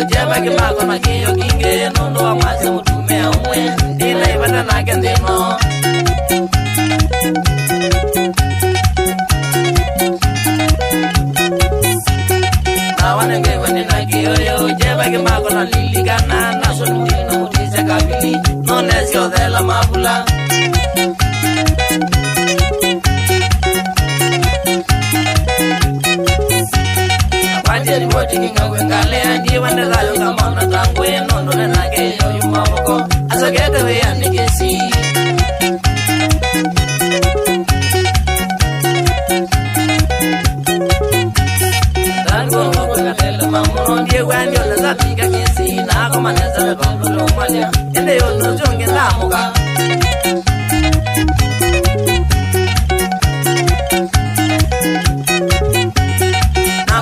jeba kimako na kiyo kinge nondo wa mwasi mutume umwe ila ibada na kendino awanenge wene na kiyo jeba kimako na liligana na sunutino mutise kabili nonesio de la mabula Ajeri boti kinga wengale andi wende zayo kamona tangwe nondo nenage yo yumamoko asagete we anigesi Tango moko katele mamuno ndiye wende yo nazapiga kesi na komaneza we bambulu mwalia ende yo nojonge lamuka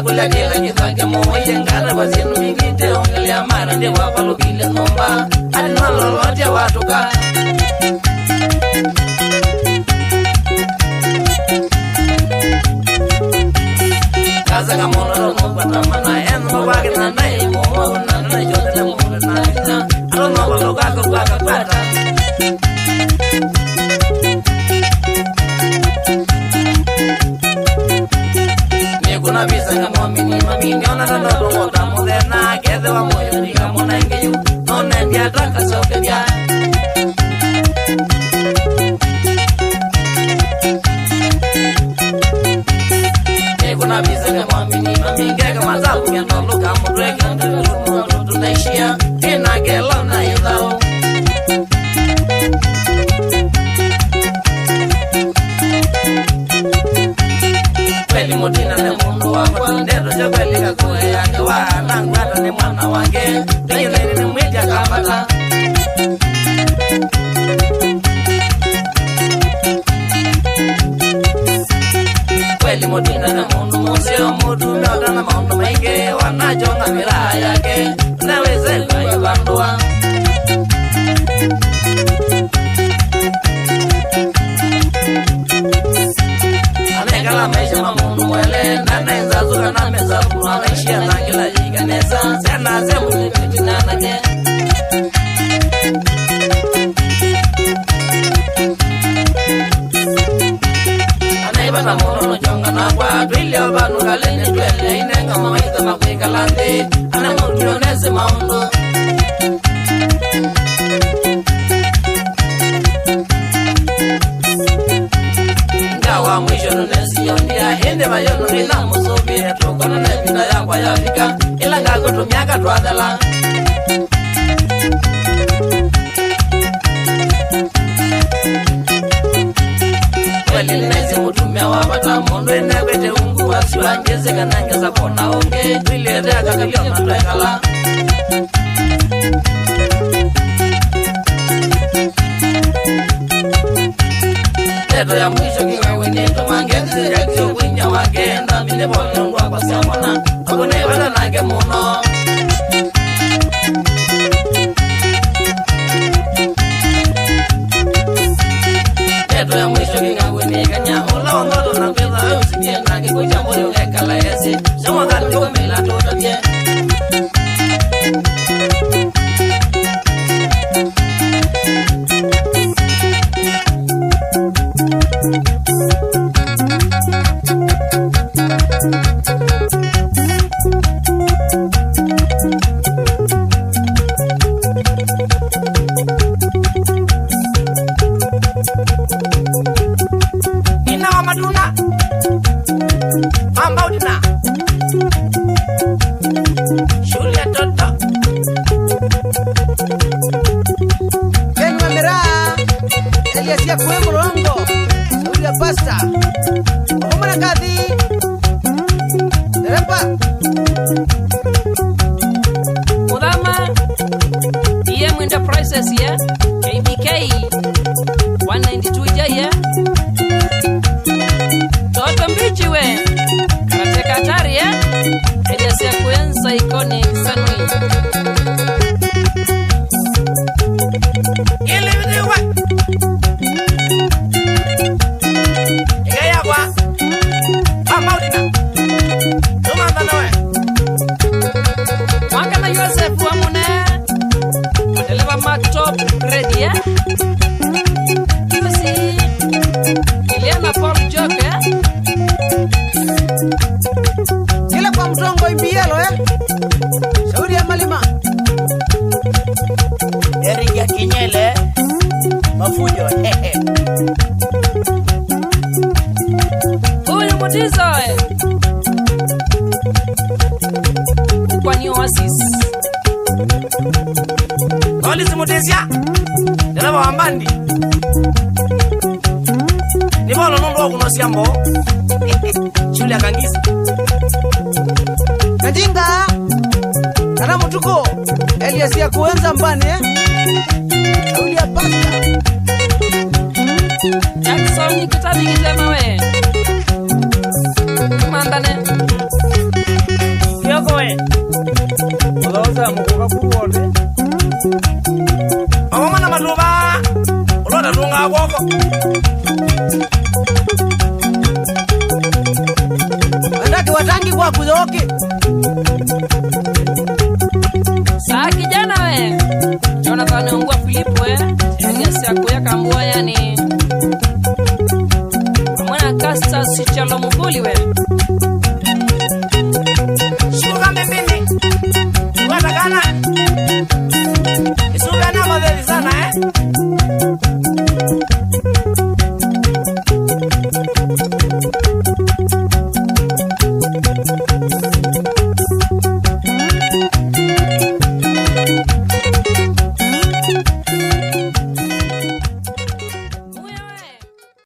Kula kila kitake moye ngara bazinu mingite ongele amara de wapalo kile nomba ali nolo lote watuka Kaza kamono no bana mana en no wage na nai mo na na jote mo na ita alo no balo ka ko ka kwata Kuna visa kama mimi ona na ndo ngoda moderna kede wa moyo ni kama na ingeyu none dia taka soke dia Kuna visa kama mimi kama zabu ya ndo kama dreka ndo tunaishia ina gela na yao Kweli mutina ne mundu wa ndero je kweli kakwe yake wa nangwata ni mwana wake Tayo ni mwija kapata Kweli mutina ne mundu museo mudu Meota na maundu maike wanajonga mira yake Naweze kwa yubandua Kala maisha mamundu mwele Nana inzazuka na meza Kuna maishia na kila jiganesa Sena semu nipitina na ke Anaibata mwono jonga na kwa Twili obanu kalene twele Inenga mawaita makwika lande Ana mungionese maundu Wa mwisho nunesi yondia Hende mayono nila musobia Tukona nebina ya kwa yafika Ila ngago tumiaka tuadala Kweli nesi mutumia wapata mundu Enekwete ungu wasiwa Ngeze kanangeza kona onge Twili etea kakilio na tuekala Teto ya mwisho kiwa weneto mangezi ya kio winya wagenda Mine bole ngwa kwa siamona Akune wala nage muno Teto ya mwisho kiwa wenika nya Ula ongoto na kweza usikie nage Kuja mwole uleka la esi Shama kati umela tota bie Maduna Mambaudina Julia Toto Kenwa Mera Elias ya kwe mrongo Julia Pasta Omana Kati Derepa Mudama EM Enterprises ya KBK 192 jaya Toto mbichiwe Karateka hatari ya Elias ya kuenza ikoni sanui Ili videwa Igaya kwa Maudina Tumanda nawe Mwaka na USA mtongo imbielo shauri ya malima Eriga Kinyele mafujo Huyu Mutiso Kwani Oasis Polisi Mutisia Dereva wa Mbandi Nibolo nundo kuno siambo Shule ya Kangisi Kajinga Kana mutuko Elias ya kuenza mbani shauri ya pasta Jackson kitabi kitema we Mandane Yoko we Uloza mkuka kuwote Mama maluba Uloda lunga woko Andake watangi kwa kuzoke Saa kijana we Jonathan Ongwa Filipo Elias ya kuyaka mbua yani Mwana kasta sichalo muguli we Shuka mbini Wata kana Isuga na madheli sana